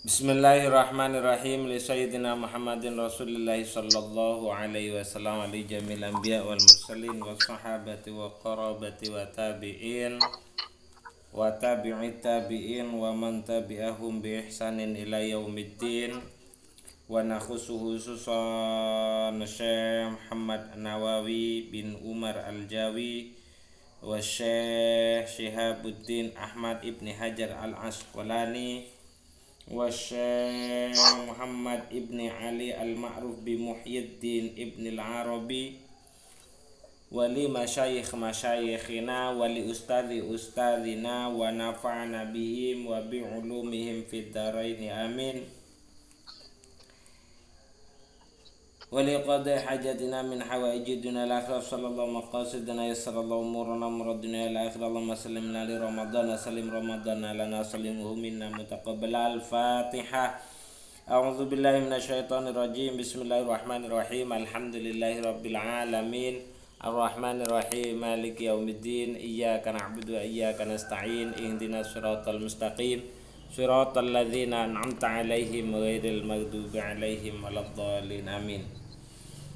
Bismillahirrahmanirrahim li sayyidina Muhammadin Rasulillahi sallallahu alaihi wasallam ali jamil anbiya wal mursalin wa sahabati wa qarabati wa tabi'in wa tabi'it tabi'in wa man tabi'ahum bi ihsanin ila yaumiddin wa nakhusuhu susan Syekh Muhammad Nawawi bin Umar Al-Jawi wa Syekh Syihabuddin Ahmad Ibni Hajar Al-Asqalani wa Syekh Muhammad Ibni Ali Al-Ma'ruf bi Muhyiddin Ibni Al-Arabi wa li masyayikhina wa li ustadina wa nafa'na bihim wa bi ulumihim fid dharain amin wa li qadai hajatina min hawaiji dunya al-akhirah sallallahu maqasidina yassarallahu umurana muraddunya al-akhirah Allahumma sallim li ramadana salim ramadana lana salimhu minna mutaqabbal al-fatihah. A'udzu billahi minasyaitonir rajim. Bismillahirrahmanirrahim. Alhamdulillahi rabbil alamin. Arrahmanir rahim. Maliki yaumiddin. Iyyaka na'budu wa iyyaka nasta'in. Ihdinas siratal mustaqim. Siratal ladzina an'amta 'alaihim ghairil maghdubi 'alaihim waladdallin. Amin.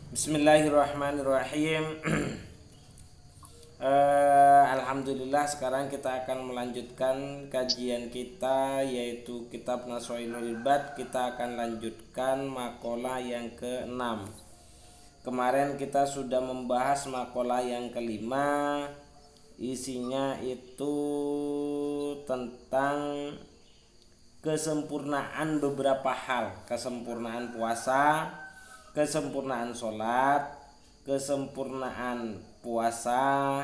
Bismillahirrahmanirrahim. Alhamdulillah, sekarang kita akan melanjutkan kajian kita yaitu kitab Naswailul Ibad. Kita akan lanjutkan makalah yang ke-6. Kemarin kita sudah membahas makalah yang kelima. Isinya itu tentang kesempurnaan beberapa hal, kesempurnaan puasa, kesempurnaan sholat, kesempurnaan puasa,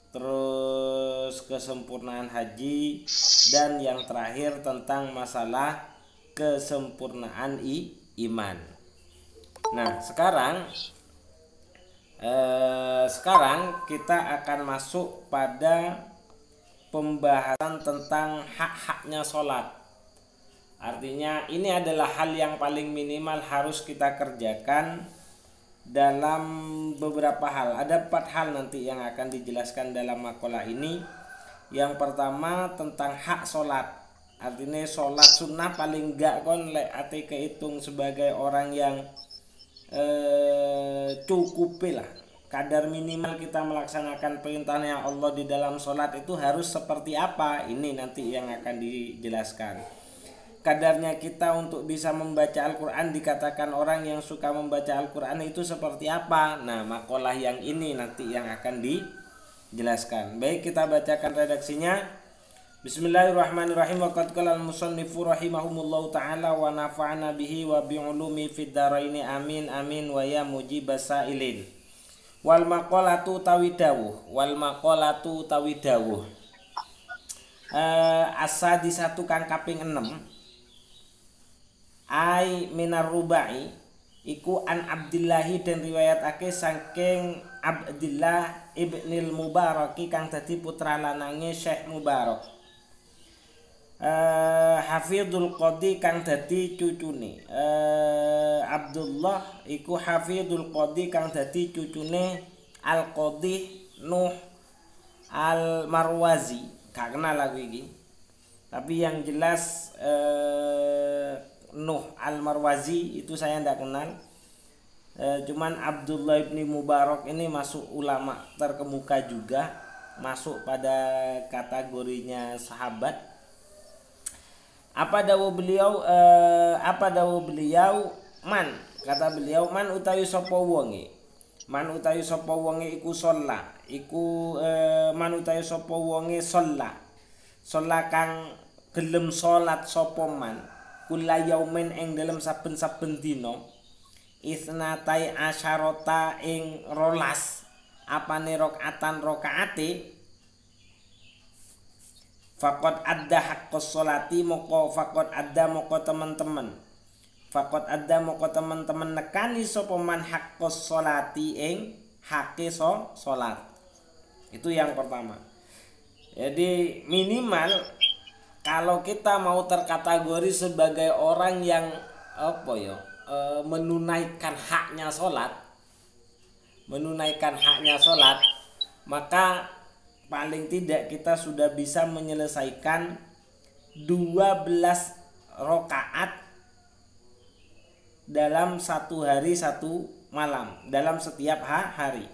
terus kesempurnaan haji, dan yang terakhir tentang masalah kesempurnaan iman. Nah, sekarang kita akan masuk pada pembahasan tentang hak-haknya sholat. Artinya ini adalah hal yang paling minimal harus kita kerjakan dalam beberapa hal. Ada 4 hal nanti yang akan dijelaskan dalam makalah ini. Yang pertama tentang hak sholat. Artinya sholat sunnah paling enggak kon lek ate kehitung sebagai orang yang cukup lah. Kadar minimal kita melaksanakan perintahnya Allah di dalam sholat itu harus seperti apa? Ini nanti yang akan dijelaskan. Kadarnya kita untuk bisa membaca Al-Quran, dikatakan orang yang suka membaca Al-Quran itu seperti apa. Nah, makalah yang ini nanti yang akan dijelaskan. Baik, kita bacakan redaksinya. Bismillahirrahmanirrahim. Wa qad qala al-musannifu rahimahumullahu ta'ala wa nafa'ana bihi wa bi'ulumi fid dharaini amin amin wa ya mujibas sa'ilin. Wal maqalatu tawidawuh. As-sadisatu kang kaping 6. Ai minar rubai iku an Abdillahi, dan riwayatake saking Abdillah ibnil Mubaraki kang dadi putra lanange Syekh Mubarak. Hafidhul Qadi kang dadi cucune. Abdullah iku Hafidhul Qadi kang dadi cucune Al-Qadi Nuh Al-Marwazi. Gak kenal aku iki. Tapi yang jelas Nuh Al-Marwazi itu saya tidak kenal. Cuman Abdullah ibni Mubarak ini masuk ulama terkemuka juga, masuk pada kategorinya sahabat. Apa dawuh beliau? Man, kata beliau, man utawi sapa wonge. Man utawi sapa wonge iku sholla. Man utawi sapa wonge sholla. Sholla kang gelem salat sapa man. Kula yaumin ing dalam saben-saben dina isnatai asyarota ing rolas apane rakaatan rakaate faqad adda haqqus sholati moko teman-teman nekani sapa man haqqus sholati ing hake salat. Itu yang pertama. Jadi minimal kalau kita mau terkategori sebagai orang yang menunaikan haknya sholat, maka paling tidak kita sudah bisa menyelesaikan 12 rakaat dalam satu hari satu malam, dalam setiap hari.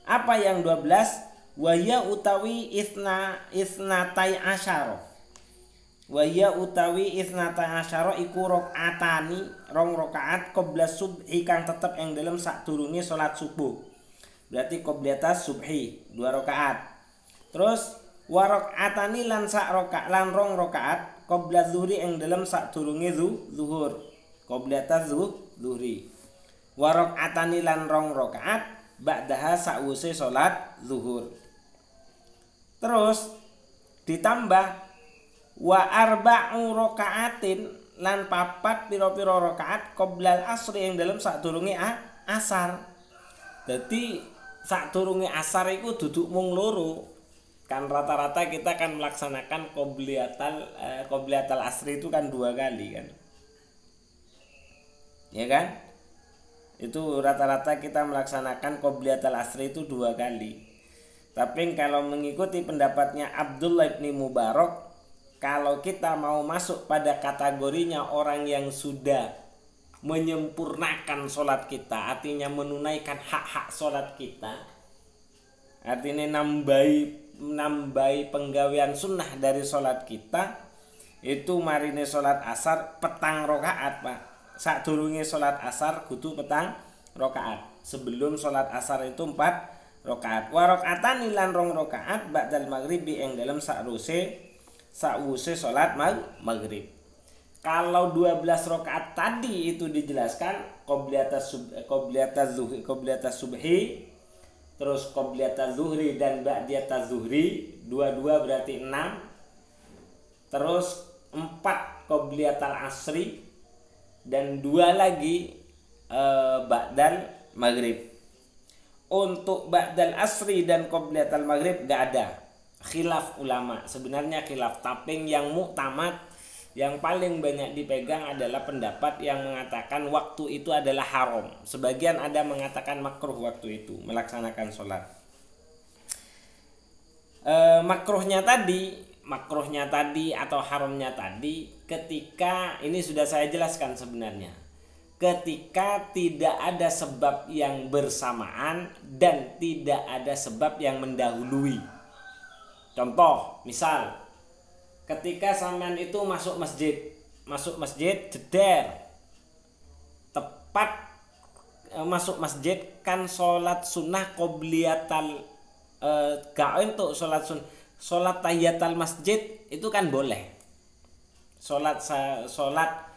Apa yang 12? Wahya utawi isnatai asyara. Wahya utawi isnatai asyara iku rakaatani, rong rakaat qabla subhi kang tetep ing dalem sadurunge salat subuh. Berarti qablatas subhi 2 rakaat. Terus wa rakaatani lan sak rakaat lan rong rakaat qabla zuhri ing dalem sadurunge zuhur. Qablatas zuhri. Wa rakaatani lan rong rakaat ba'daha sa'wuse salat zuhur. Terus ditambah wa arba'u rakaatin lan papat pira-pira rakaat qoblal asri yang dalam sadurunge asar. Dadi sadurunge asar iku duduk mung loro. Kan rata-rata kita kan melaksanakan qobliyatal asri itu kan 2 kali kan. Ya kan? Itu rata-rata kita melaksanakan qobliyatal asri itu 2 kali. Tapi kalau mengikuti pendapatnya Abdullah bin Mubarak, kalau kita mau masuk pada kategorinya orang yang sudah menyempurnakan sholat kita, artinya menunaikan hak-hak sholat kita, artinya nambahi penggawean sunnah dari sholat kita, itu marine sholat asar petang rokaat Pak. Sadurunge sholat asar kudu petang rokaat. Sebelum sholat asar itu 4 rakaat. Wa rakaatan lan rong rakaat ba'dal maghribi ing dalem sa'wuse salat maghrib. Kalau 12 rakaat tadi itu dijelaskan qobliyatas subhi, terus qobliyatas zuhri dan ba'diyatas zuhri, 22 berarti 6. Terus 4 qobliyatal asri dan 2 lagi ba'dal maghrib. Untuk ba'dal asri dan qobliyatal maghrib gak ada khilaf ulama, sebenarnya khilaf, tapi yang muktamad, yang paling banyak dipegang adalah pendapat yang mengatakan waktu itu adalah haram. Sebagian ada mengatakan makruh waktu itu melaksanakan sholat. Makruhnya tadi atau haramnya tadi, ketika ini sudah saya jelaskan sebenarnya. Ketika tidak ada sebab yang bersamaan dan tidak ada sebab yang mendahului. Contoh, misal ketika sampean itu masuk masjid jeder, tepat masuk masjid kan sholat sunnah qobliyatal gak untuk sholat tahiyatul masjid itu kan boleh. Sholat sholat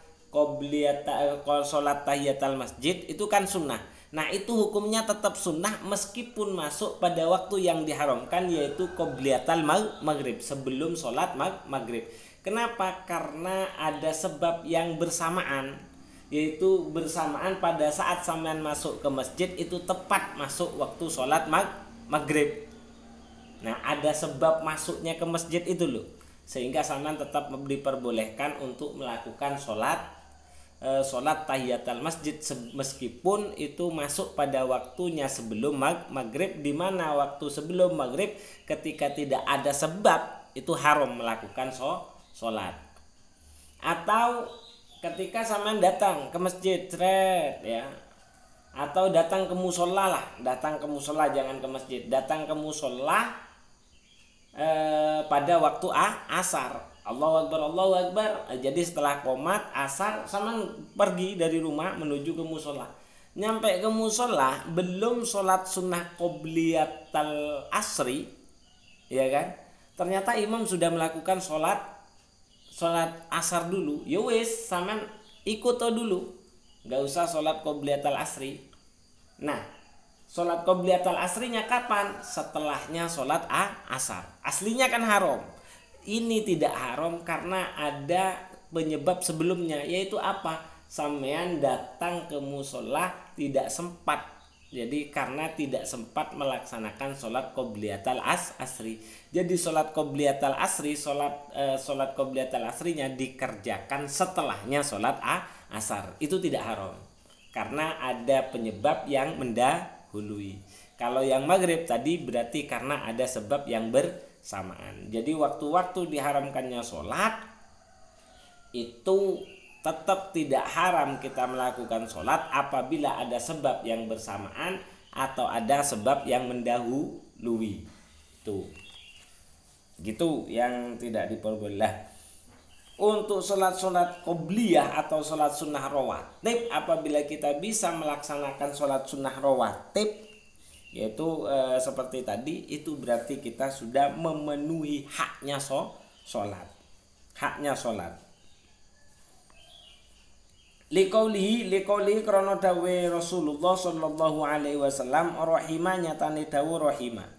tahiyatul masjid itu kan sunnah. Nah itu hukumnya tetap sunnah meskipun masuk pada waktu yang diharamkan, yaitu qobliyatul maghrib, sebelum sholat maghrib. Kenapa? Karena ada sebab yang bersamaan, yaitu bersamaan pada saat sampean masuk ke masjid itu tepat masuk waktu sholat maghrib. Nah ada sebab masuknya ke masjid itu loh, sehingga sampean tetap diperbolehkan untuk melakukan sholat tahiyatul masjid meskipun itu masuk pada waktunya sebelum maghrib, di mana waktu sebelum maghrib ketika tidak ada sebab itu haram melakukan sholat. Atau ketika sampean datang ke masjid ya, atau datang ke musola jangan ke masjid, datang ke musola pada waktu asar. Allahu Akbar. Jadi setelah qomat asar sama pergi dari rumah menuju ke musola. Nyampe ke musola belum sholat sunnah qobliyatal asri, ya kan? Ternyata imam sudah melakukan sholat asar dulu. Ya wis, sama ikut dulu. Gak usah sholat qobliyatal asri. Nah, sholat qobliyatal asrinya kapan? Setelahnya sholat asar. Aslinya kan haram. Ini tidak haram karena ada penyebab sebelumnya, yaitu apa? Sampean datang ke musola tidak sempat. Jadi karena tidak sempat melaksanakan sholat qobliyatal asri. Jadi sholat qobliyatal asri, sholat qobliyatal asrinya dikerjakan setelahnya sholat asar. Itu tidak haram karena ada penyebab yang mendahului. Kalau yang maghrib tadi berarti karena ada sebab yang bersamaan. Jadi waktu-waktu diharamkannya sholat itu tetap tidak haram kita melakukan sholat apabila ada sebab yang bersamaan atau ada sebab yang mendahului. Tuh. Gitu yang tidak diperbolehkan. Untuk sholat-sholat qobliyah atau sholat sunnah rawatib, apabila kita bisa melaksanakan sholat sunnah rawatib, yaitu seperti tadi, itu berarti kita sudah memenuhi haknya sholat. Haknya sholat. Liqaulihi krana dawe Rasulullah sallallahu alaihi wasallam, rahimah nyatane dawu rahimah.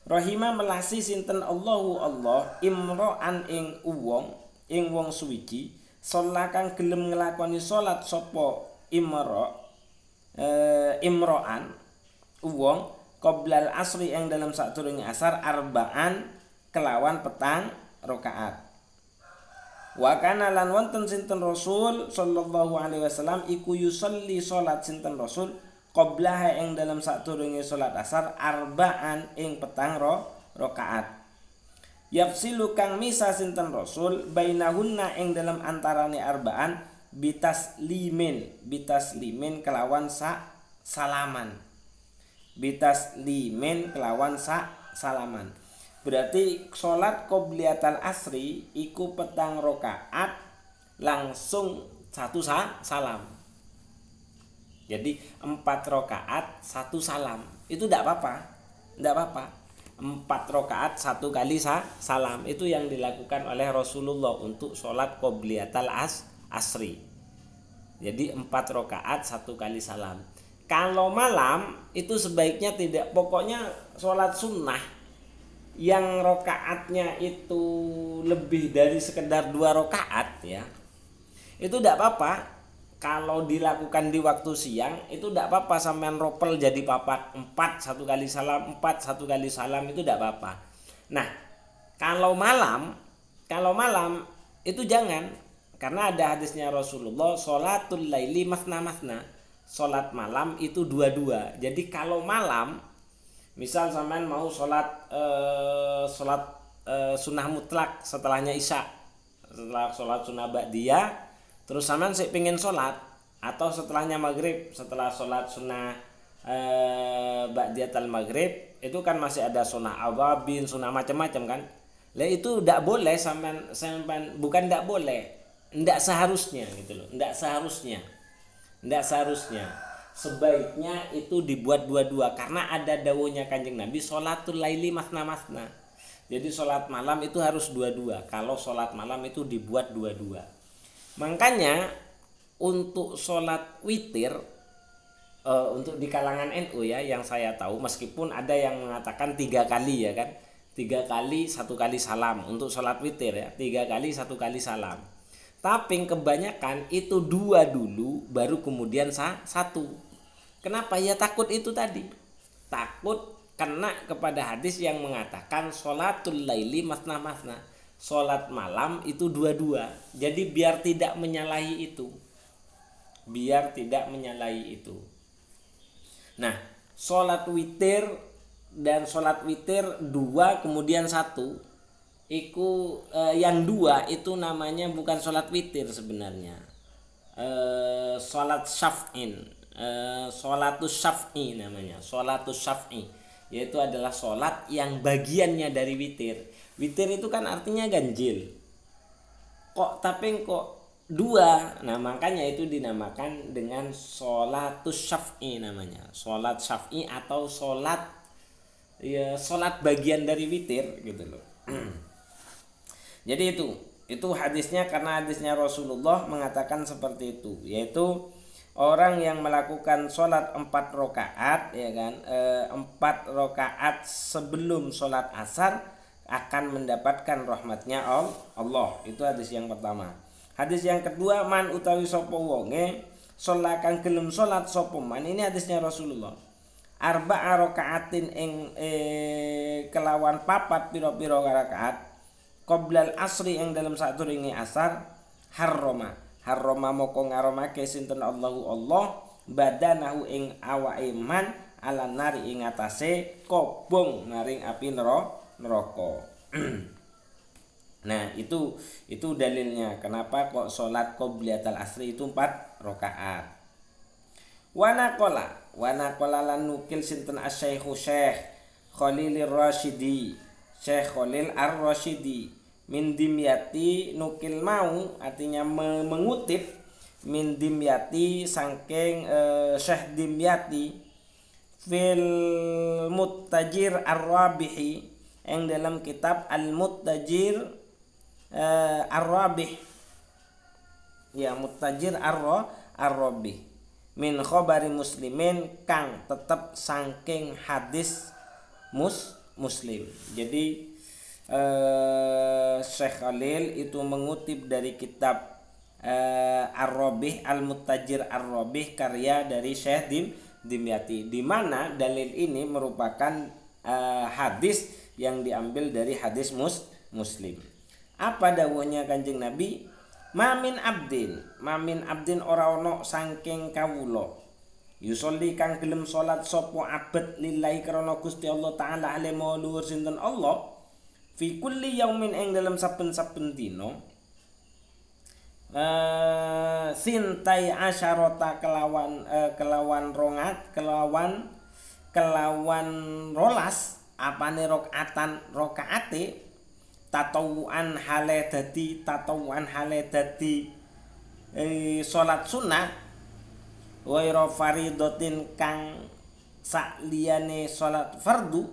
Rahimah melasi sinten Allahu Allah imro'an ing wong suwiji sholat kang gelem nglakoni salat sapa imro'an wong qoblal asri yang dalam sadurunge asar arba'an kelawan petang rakaat. Wa kana lan wonten sinten Rasul sallallahu alaihi wasallam iku yusolli salat sinten Rasul qablaha ing dalam sadurunge salat asar arba'an ing petang rakaat. Yafsilu kang misa sinten Rasul bainahunna ing dalam antarane arba'an bitaslimin kelawan salaman. Bitaslimin kelawan salaman. Berarti salat qobliyatul asri iku petang rakaat langsung satu salam. Jadi 4 rakaat 1 salam. Itu tidak apa-apa. 4 rakaat 1 kali salam. Itu yang dilakukan oleh Rasulullah untuk sholat qobliyatul asri. Jadi 4 rakaat 1 kali salam. Kalau malam itu sebaiknya tidak, pokoknya sholat sunnah yang rakaatnya itu lebih dari sekedar 2 rakaat ya, itu tidak apa-apa. Kalau dilakukan di waktu siang itu tidak apa-apa, sampean ropel jadi 4 1 kali salam, 4 1 kali salam, itu tidak apa-apa. Nah, kalau malam itu jangan, karena ada hadisnya Rasulullah sholatul laili masna. Sholat malam itu 2-2. Jadi kalau malam misal sampean mau sholat sunnah mutlak setelahnya isya, setelah sholat sunnah ba'diyah, terus sampean sik pengen sholat, atau setelahnya maghrib, setelah sholat sunnah ba'diyatul maghrib, itu kan masih ada sunnah awabin, sunnah macam-macam kan. Lah itu ndak boleh sampean, bukan ndak boleh, ndak seharusnya gitu loh, ndak seharusnya. Sebaiknya itu dibuat 2-2, karena ada dawuhnya Kanjeng Nabi sholatul laili masna. Jadi sholat malam itu harus 2-2. Kalau sholat malam itu dibuat 2-2. Makanya untuk sholat witir untuk di kalangan NU ya, yang saya tahu, meskipun ada yang mengatakan 3 kali ya kan, 3 kali 1 kali salam untuk sholat witir ya, 3 kali 1 kali salam. Tapi kebanyakan itu 2 dulu baru kemudian 1. Kenapa? Ya takut itu tadi, takut kena kepada hadis yang mengatakan sholatul laili masna. Sholat malam itu 2-2. Jadi biar tidak menyalahi itu. Nah, sholat witir dan sholat witir 2 kemudian 1, iku yang 2 itu namanya bukan sholat witir sebenarnya. Sholat syaf'in, sholatus syaf'i namanya. Sholatus syaf'i, yaitu adalah sholat yang bagiannya dari witir. Witir itu kan artinya ganjil. Tapi kok 2, nah makanya itu dinamakan dengan sholatus syaf'i namanya. Sholat syaf'i atau sholat bagian dari witir gitu loh. Jadi itu hadisnya, karena hadisnya Rasulullah mengatakan seperti itu, yaitu orang yang melakukan sholat 4 rakaat ya kan, 4 rakaat sebelum sholat asar akan mendapatkan rahmatnya Allah. Itu hadis yang pertama. Hadis yang kedua, man utawi sapa wonge sholat kang gelem sholat sapa man, ini hadisnya Rasulullah, arba'a rakaatin ing kelawan 4 pira-pira rakaat qoblal asri yang dalam sadurunge asar, harrama moko ngaromake sinten Allahu Allah badanahu ing awake man ala nari ing atase kobong naring api neraka. Nah, itu dalilnya kenapa kok sholat qobliyatal asri itu 4 rakaat. Wa naqala lan nukil sinten asy-syaikhu Syekh Khalilir Rasyidi, Syekh Khalil Ar-Rasyidi min dimyati, nukil mau artinya mengutip, min dimyati sangking Syekh Dimyati fil Muttajir Ar-Rabihi yang dalam kitab Al-Muttajir Ar-Rabih, ya Muttajir Ar-Rabih min khabari muslimin kang tetep sangking hadis Muslim. Jadi Syekh Khalil itu mengutip dari kitab Ar-Rabih, Al-Muttajir Ar-Rabih karya dari Syekh Dimyati, di mana dalil ini merupakan hadis yang diambil dari hadis Muslim. Apa dawuhnya Kanjeng Nabi? Mamin abdin ora ono saking kawula yusolli kang gelem salat sapa abad lillahi krana Gusti Allah taala alaihi luhur sinten Allah fi kulli yaumin ing dalam saben-saben dina sintai asyarota kelawan rolas apane rakaate tatawuan hale dadi salat sunah waira faridatin kang sakliyane salat fardu.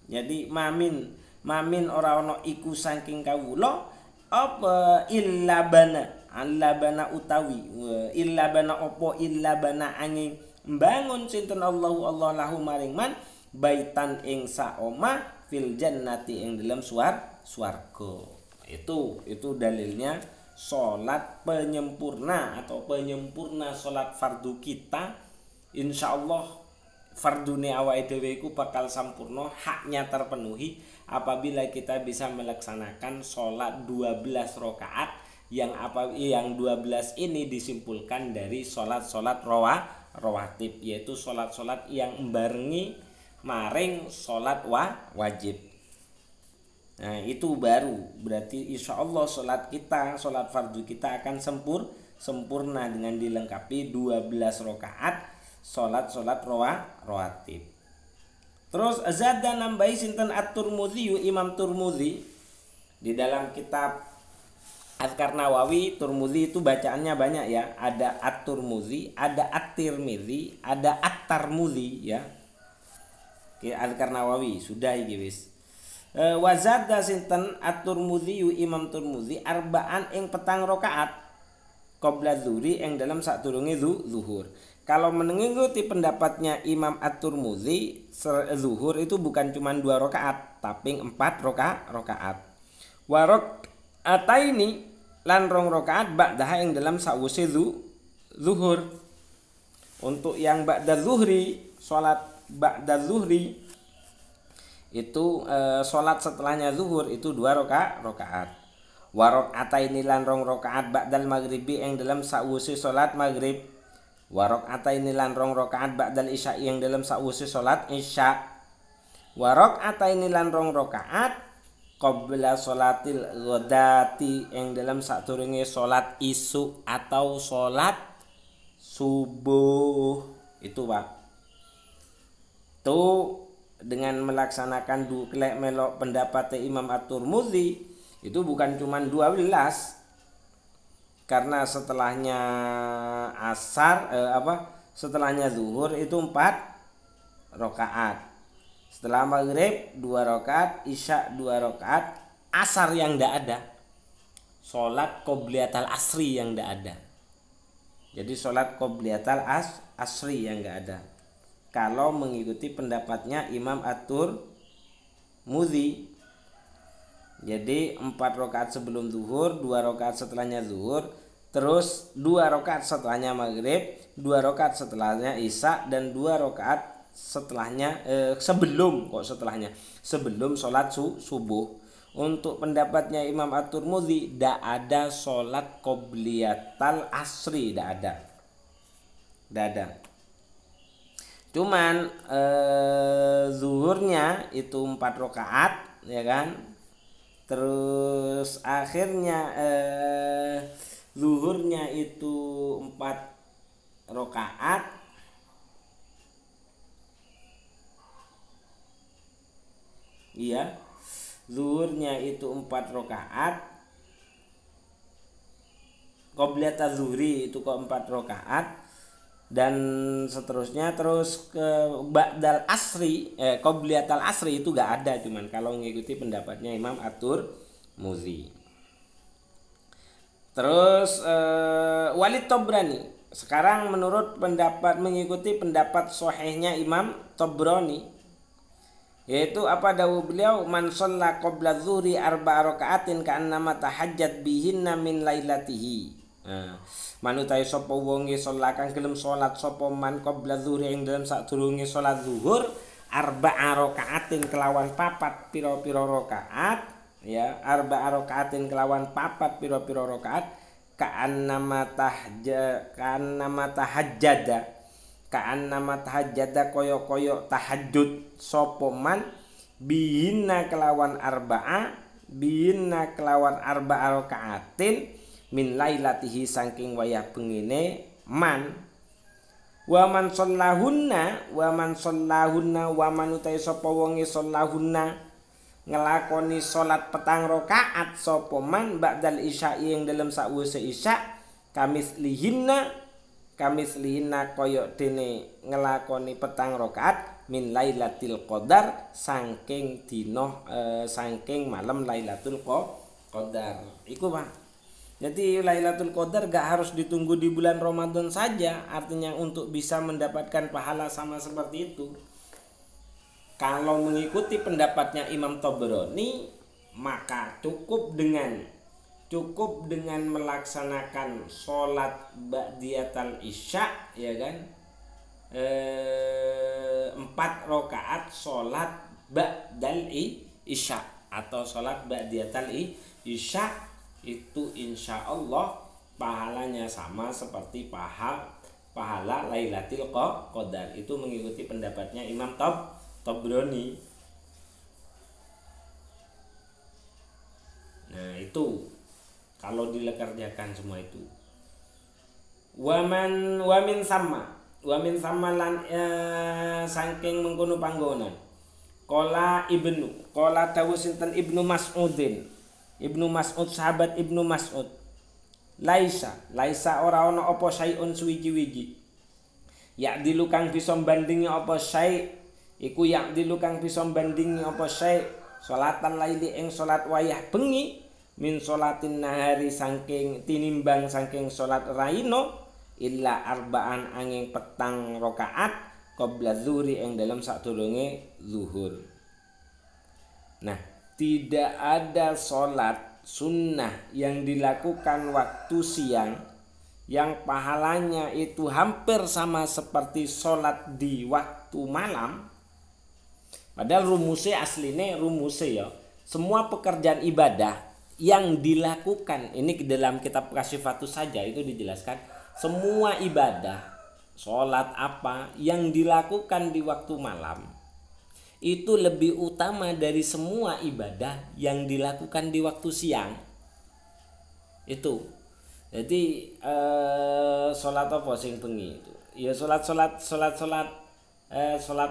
Jadi mamin ora ana iku saking kawula apa illa bana utawi illa bana angin mbangun sinten Allah lahu maring man baitan ing saoma fil jannati ing dalam swarga. Itu dalilnya salat penyempurna atau penyempurna salat fardu kita, insyaallah fardune awake dhewe iku bakal sampurna, haknya terpenuhi apabila kita bisa melaksanakan salat 12 rakaat yang 12 ini disimpulkan dari salat-salat rawatib, yaitu salat-salat yang membarengi maring salat wajib. Nah, itu baru berarti insyaallah salat fardu kita akan sempurna dengan dilengkapi 12 rakaat salat rawatib. Terus zada nambahi sinten At-Tirmidzi, Imam Tirmidzi di dalam kitab Azkar Nawawi. Tirmidzi itu bacaannya banyak ya, ada At-Tirmidzi, ada At-Tirmidzi, ada At-Tirmidzi ya. Azkar Nawawi sudah iki wis. Wa zada sinten At-Tirmidzi, Imam Tirmidzi arba'an ing petang rakaat qabla zuhri ing dalam sadurunge zuhur. Kalau mengikuti pendapatnya Imam At-Tirmidzi, zuhur itu bukan cuma 2 rakaat tapi 4 rakaat. Wa rakaataini lan 2 rakaat ba'daha ing dalam sawise zuhur. Untuk yang ba'da zuhri, salat ba'da zuhri itu salat setelahnya zuhur itu 2 rakaat. Wa rakaataini lan 2 rakaat ba'dal maghribi ing dalam sawise salat maghrib. Wa rakaataini lan 2 rakaat ba'dal isya ing dalam sawise salat isya. Wa rakaataini lan 2 rakaat qabla salatil ghadati ing dalam sadurunge salat isu atau salat subuh. Itu Pak. Dengan melaksanakan melok pendapat Imam At-Tirmidzi itu bukan cuma 12, karena setelahnya setelahnya zuhur itu 4 rakaat, setelah maghrib 2 rakaat, isya 2 rakaat, asar yang ndak ada, salat qobliyatal asri yang ndak ada. Jadi salat qobliyatal asri yang nggak ada kalau mengikuti pendapatnya Imam At-Tirmidzi. Jadi 4 rakaat sebelum zuhur, 2 rakaat setelahnya zuhur, terus 2 rakaat setelahnya maghrib, 2 rakaat setelahnya isya, dan 2 rakaat setelahnya sebelum sholat subuh. Untuk pendapatnya Imam At-Tirmidzi tidak ada sholat qobliyatal asri, tidak ada. Cuman zuhurnya itu 4 rakaat ya kan, Terus akhirnya zuhurnya itu 4 rakaat. Iya, zuhurnya itu 4 rakaat. Qobliyat az-zuhri itu ke 4 rakaat dan seterusnya. Terus ke ba'dal asri, qobliyat al-asri itu gak ada, cuman kalau mengikuti pendapatnya Imam At-Tirmidzi. Terus Walid Tabrani sekarang menurut pendapat mengikuti pendapat sahihnya Imam Tabrani, yaitu apa dawuh beliau, man shalla qabla dzuhri 4 rakaatin ka'annama tahajjat bihinna min lailatihi. Manutai sapa wonge sholat kang gelem salat sapa man qabla dzuhri ing dalem sadurunge salat zuhur 4 rakaatin kelawan 4 pira-pira rakaat, ya 4 rakaatin kelawan 4 pira-pira rakaat, ka'annama tahajjada koyo tahajud sapa man bihinna kelawan 4 rakaatin min lailatihi saking wayah bengine man. Wa man shallahunna wa man utai sapa wonge shallahunna ngelakoni salat 4 rakaat sapa man ba'dal isya'i ing dalem sakwise isya kamislihinna koyo dene ngelakoni 4 rakaat min lailatul qadar saking dina saking malam Lailatul Qadar. Iku Pak. Jadi Lailatul Qadar gak harus ditunggu di bulan Ramadan saja, artinya untuk bisa mendapatkan pahala sama seperti itu. Kalau mengikuti pendapatnya Imam Tabrani, maka cukup dengan melaksanakan sholat ba'diyatal isya, ya kan, 4 rakaat sholat ba'dal isya atau sholat ba'diyatal isya, itu insya Allah pahalanya sama seperti pahala Lailatul Qadar. Itu mengikuti pendapatnya Imam Tabrani. Nah itu kalau dilekerjakan semua itu. Wamin sama lan saking mengkono panggonan. Kola dawuh sinten Ibnu Mas'ud, sahabat Ibnu Mas'ud, laisa ora ana apa syai'un suwiji-wiji ya'dilu kang bisa bandingi apa syai' iku ya'dilu kang bisa bandingi apa syai' salatan laili ing salat wayah bengi min salatin nahari saking tinimbang saking salat raino illa arba'an angin 4 rakaat qabla zuhri ing dalam sadurunge zuhur. Nah, tidak ada sholat sunnah yang dilakukan waktu siang yang pahalanya itu hampir sama seperti sholat di waktu malam. Padahal rumusnya ya, semua pekerjaan ibadah yang dilakukan, ini dalam kitab Kasyifatus saja itu dijelaskan, semua ibadah sholat apa yang dilakukan di waktu malam itu lebih utama dari semua ibadah yang dilakukan di waktu siang. Itu jadi sholat apa sing bengi itu ya sholat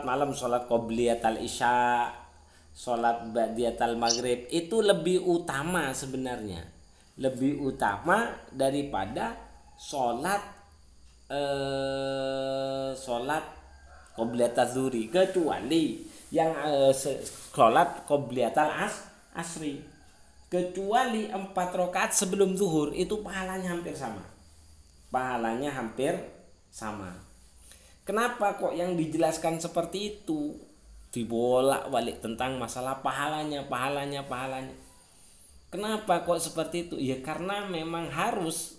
malam, sholat qobliyatal isya, sholat ba'diyatal maghrib itu lebih utama sebenarnya, lebih utama daripada sholat qobliyatal zuhri, kecuali yang sholat qobliyatal asri, kecuali 4 rakaat sebelum zuhur itu pahalanya hampir sama. Kenapa kok yang dijelaskan seperti itu dibolak-balik tentang masalah pahalanya? Kenapa kok seperti itu? Ya karena memang harus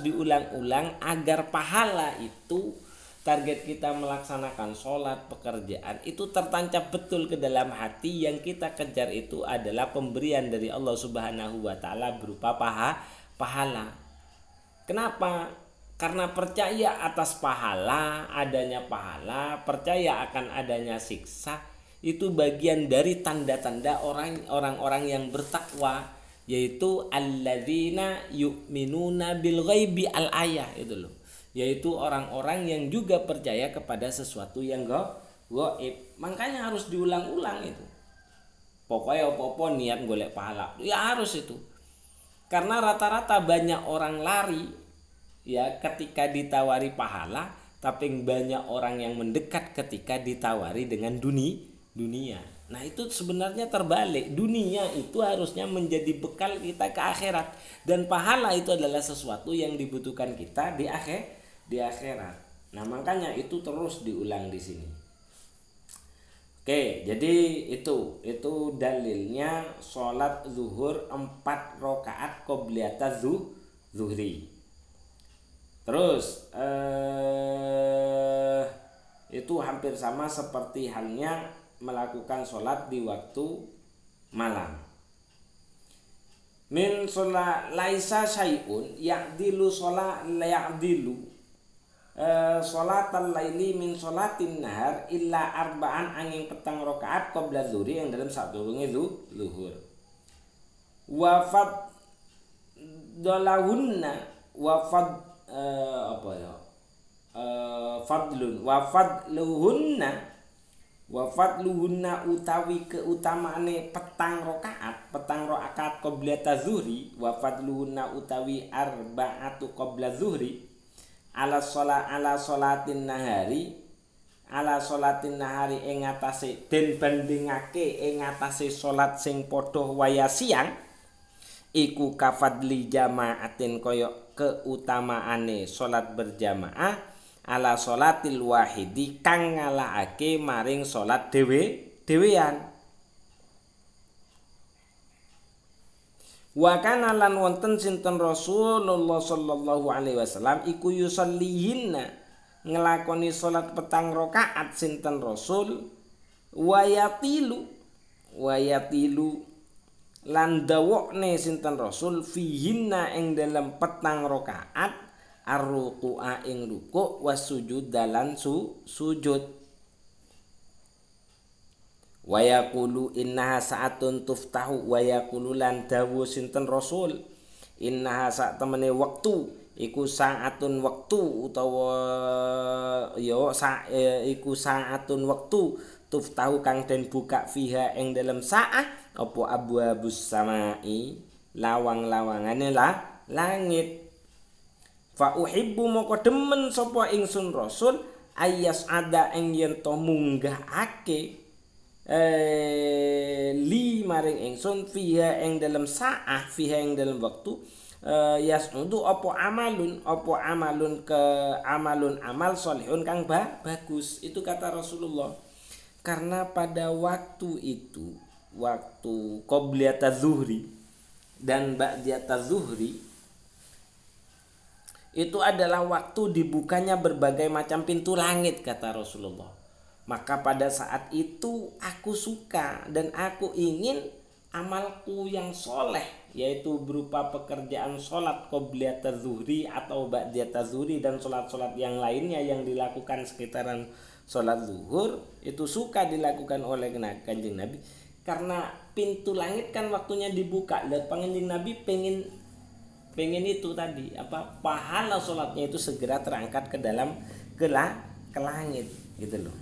diulang-ulang agar pahala itu, target kita melaksanakan sholat, pekerjaan itu tertancap betul ke dalam hati. Yang kita kejar itu adalah pemberian dari Allah Subhanahu wa Ta'ala berupa pahala. Kenapa? Karena percaya atas pahala, adanya pahala, percaya akan adanya siksa, itu bagian dari tanda-tanda orang-orang yang bertakwa, yaitu alladzina yu'minuna bil ghaibi al ayah itu loh. Yaitu orang-orang yang juga percaya kepada sesuatu yang gaib. Makanya harus diulang-ulang itu. Pokoknya apa-apa niat golek pahala. Ya harus itu. Karena rata-rata banyak orang lari ya ketika ditawari pahala, tapi banyak orang yang mendekat ketika ditawari dengan dunia. Nah, itu sebenarnya terbalik. Dunia itu harusnya menjadi bekal kita ke akhirat, dan pahala itu adalah sesuatu yang dibutuhkan kita di akhirat. Nah, makanya itu terus diulang di sini. Oke, jadi itu dalilnya sholat zuhur 4 rakaat qobliyata zuhri. Terus itu hampir sama seperti halnya melakukan sholat di waktu malam. Min sholat laisa syai'un ya'dilu sholat ya'dilu sholatal laili min sholatin nahar illa arba'an angin petang rakaat qabla zuhri yang dalam sadurunge zuhur. Wafad dolahunna wafad fadlun wafadluhunna utawi keutamaane petang rakaat qobliyata zuhri, wafadluhunna utawi arba'atu qabla zuhri ala sholatin nahari ing atase den bandingake ing atase salat sing padha waya siang iku kafadli jamaatin kaya keutamaane salat berjamaah ala sholatil wahidi kang ngalahake maring salat dhewean. Wa kana lan wonten sinten Rasulullah sallallahu alaihi wasallam iku yusallihinna ngelakoni salat petang rakaat sinten Rasul wayatilu lan dawokne sinten Rasul fihinna ing dalam petang rakaat ar-ruku'a ing ruku' wasujud dalan sujud. Wa yaqulu innaha sa'atun tuftahu wa yaqulu lan dawu sinten Rasul innaha sak temene wektu iku sa'atun wektu utawa iku sa'atun wektu tuftahu kang den buka fiha ing dalam sa'ah apa abwabus samai lawang-lawangane langit. Fa uhibbu moko demen sapa ingsun Rasul ayas ada ing yen to munggahake li maring ingsun fiha ing dalam saah fiha ing dalam waktu yas'udu apa amalun ke amal solihun kang bagus. Itu kata Rasulullah. Karena pada waktu itu waktu qobliyata zuhri dan ba'diyata zuhri itu adalah waktu dibukanya berbagai macam pintu langit kata Rasulullah. Maka pada saat itu aku suka dan aku ingin amalku yang soleh, yaitu berupa pekerjaan sholat qobliyata zuhri atau ba'diyata zuhri dan sholat-sholat yang lainnya yang dilakukan sekitaran sholat zuhur, itu suka dilakukan oleh Kanjeng Nabi. Karena pintu langit kan waktunya dibuka, dan Kanjeng Nabi pengen itu tadi pahala sholatnya itu segera terangkat ke dalam ke langit gitu loh.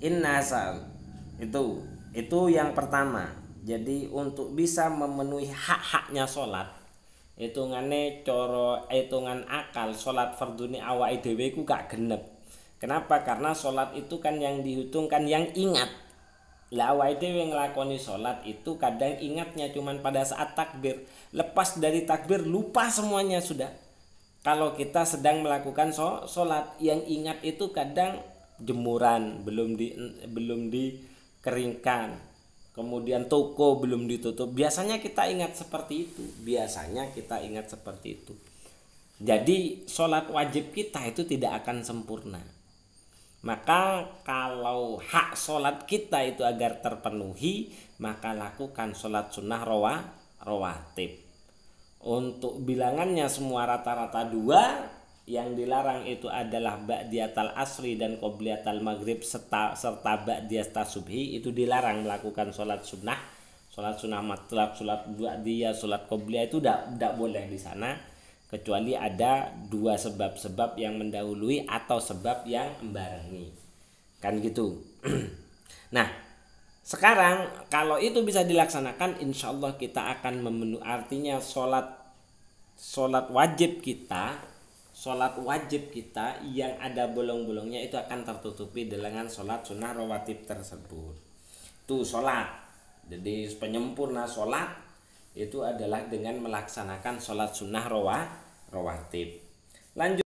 Innasal itu yang pertama. Jadi untuk bisa memenuhi hak-haknya sholat, hitungane coro hitungan akal sholat fardune awake dhewe ku gak genep. Kenapa? Karena sholat itu kan yang dihitungkan yang ingat. Lah awake dhewe nglakoni sholat itu kadang ingatnya cuman pada saat takbir. Lepas dari takbir lupa semuanya sudah. Kalau kita sedang melakukan sholat, yang ingat itu kadang jemuran belum dikeringkan, kemudian toko belum ditutup. Biasanya kita ingat seperti itu. Jadi sholat wajib kita itu tidak akan sempurna. Maka kalau hak sholat kita itu agar terpenuhi, maka lakukan sholat sunnah rawatib. Untuk bilangannya semua rata-rata 2, yang dilarang itu adalah ba'diyatal asri dan qobliyatal maghrib serta ba'diyatas subhi, itu dilarang melakukan sholat sunnah matlab, sholat ba'diyah, sholat qobliyah itu tidak boleh di sana, kecuali ada dua sebab-sebab yang mendahului atau sebab yang membarengi, kan gitu. Nah, sekarang kalau itu bisa dilaksanakan, insya Allah kita akan memenuhi, artinya sholat wajib kita yang ada bolong-bolongnya itu akan tertutupi dengan sholat sunnah rawatib tersebut. Itu sholat. Jadi penyempurna sholat itu adalah dengan melaksanakan sholat sunnah rawatib. Lanjut.